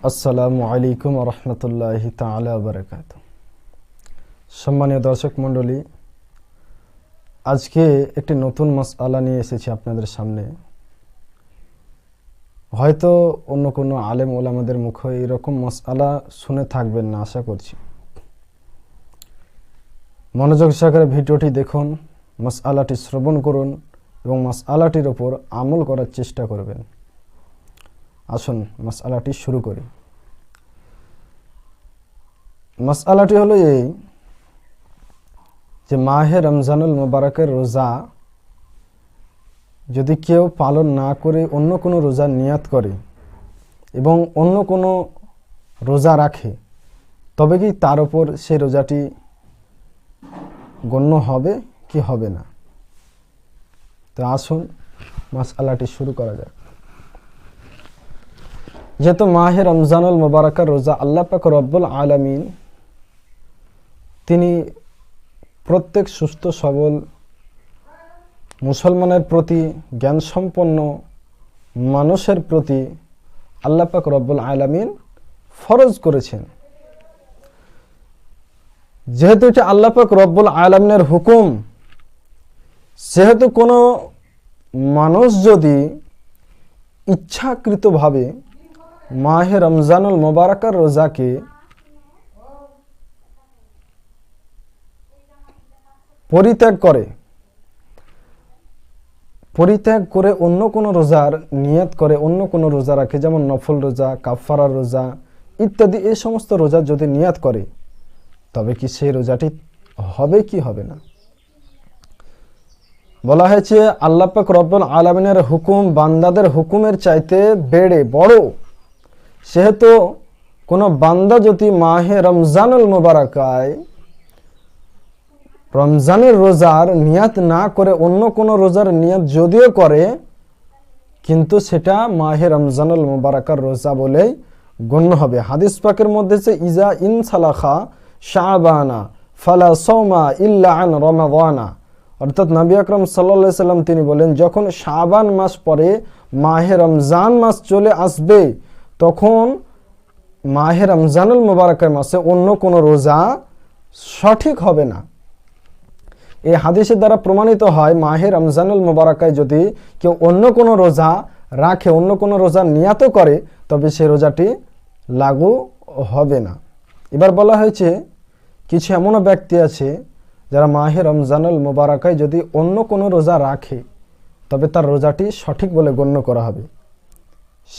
আসসালামু আলাইকুম ওয়া রাহমাতুল্লাহি তাআলা ওয়া বারাকাতুহু। সম্মানীয় দর্শক মণ্ডলী, আজকে একটি নতুন মাসআলা নিয়ে এসেছি আপনাদের সামনে। হয়তো অন্য কোনো আলেম ওলামাদের মুখে এরকম মাসআলা শুনে থাকবেন না আশা করছি। মনোযোগ সহকারে ভিডিওটি দেখুন, মাসআলাটি শ্রবণ করুন এবং মাসআলাটির উপর আমল করার চেষ্টা করবেন। আসুন মাসআলাটি শুরু করি। মাসআলাটি হলো এই যে মাহে রমজানুল মুবারকের রোজা যদি কেউ পালন না করে অন্য কোনো রোজার নিয়াত করে এবং অন্য কোনো রোজা রাখে, তবে কি তার উপর সেই রোজাটি গণ্য হবে কি হবে না? তো আসুন মাসআলাটি শুরু করা যাক। যেহেতু মাহে রমজানুল মুবারকের রোজা আল্লাহ পাক রব্বুল আলামিন তিনি প্রত্যেক সুস্থ সবল মুসলমানের প্রতি, জ্ঞানসম্পন্ন মানুষের প্রতি আল্লাহ পাক রব্বুল আলামিন ফরজ করেছেন। যেহেতু এটা আল্লাহ পাক রব্বুল আলামিনের হুকুম, সেহেতু কোনো মানুষ যদি ইচ্ছাকৃতভাবে মাহে রমজানুল মুবারকের রোজাকে পরিত্যাগ করে অন্য কোনো রোজার নিয়ত করে অন্য কোনো রোজা রাখে, যেমন নফল রোজা, কাফারার রোজা ইত্যাদি, এই সমস্ত রোজা যদি নিয়ত করে, তবে কি সেই রোজাটি হবে কি হবে না? বলা হয়েছে আল্লাহ পাক রব্বুল আলামিনের হুকুম বান্দাদের হুকুমের চাইতে বড়। সেহেতু কোনো বান্দা যদি মাহে রমজানুল মুবারকায় রমজানের রোজার নিয়াত না করে অন্য কোনো রোজার নিয়াত যদিও করে, কিন্তু সেটা মাহে রমজানুল মুবারকার রোজা বলেই গণ্য হবে। হাদিস পাকের মধ্যে যে ইজা ইনসালাখা শাবানা ফালা সাওমা ইল্লা আন রমাদানা, অর্থাৎ নবী আকরাম সাল্লাল্লাহু আলাইহি সাল্লাম তিনি বলেন, যখন শাবান মাস পরে মাহে রমজান মাস চলে আসবে, তখন মাহে রমজানুল মুবারকের মাসে অন্য কোনো রোজা সঠিক হবে না। এই হাদিসের দ্বারা প্রমাণিত হয় মাহে রমজানুল মুবারকায় যদি কেউ অন্য কোনো রোজা রাখে, অন্য কোনো রোজা নিয়াত করে, তবে সে রোজাটি লাগু হবে না। এবার বলা হয়েছে কিছু এমনও ব্যক্তি আছে যারা মাহে রমজানুল মুবারকায় যদি অন্য কোনো রোজা রাখে, তবে তার রোজাটি সঠিক বলে গণ্য করা হবে।